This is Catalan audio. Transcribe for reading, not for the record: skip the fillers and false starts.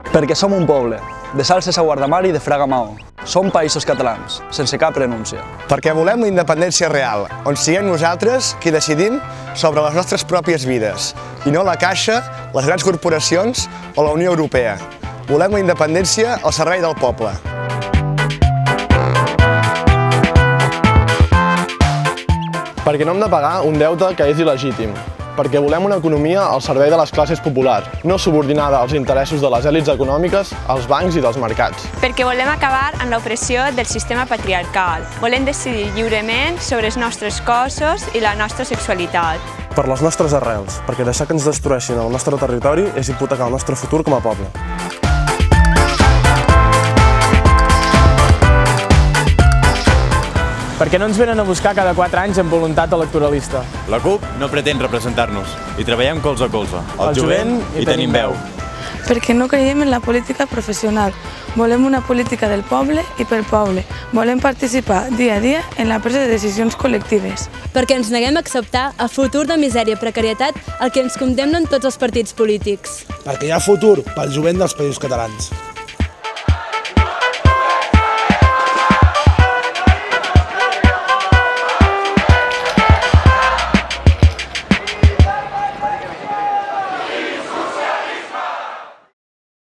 Perquè som un poble, de Salses a Guardamar i de Fraga a Maó. Som països catalans, sense cap renúncia. Perquè volem la independència real, on siguem nosaltres qui decidim sobre les nostres pròpies vides, i no la Caixa, les grans corporacions o la Unió Europea. Volem la independència al servei del poble. Perquè no hem de pagar un deute que és il·legítim. Perquè volem una economia al servei de les classes populars, no subordinada als interessos de les èlits econòmiques, als bancs i dels mercats. Perquè volem acabar amb l'opressió del sistema patriarcal. Volem decidir lliurement sobre els nostres cossos i la nostra sexualitat. Per les nostres arrels, perquè deixar que ens destrueixin el nostre territori és hipotecar el nostre futur com a poble. Perquè no ens venen a buscar cada 4 anys amb voluntat electoralista. La CUP no pretén representar-nos i treballem colze a colze. Al jovent hi tenim veu. Perquè no creiem en la política professional. Volem una política del poble i pel poble. Volem participar dia a dia en la presa de decisions col·lectives. Perquè ens neguem a acceptar a futur de misèria i precarietat el que ens condemnen tots els partits polítics. Perquè hi ha futur pel jovent dels països catalans.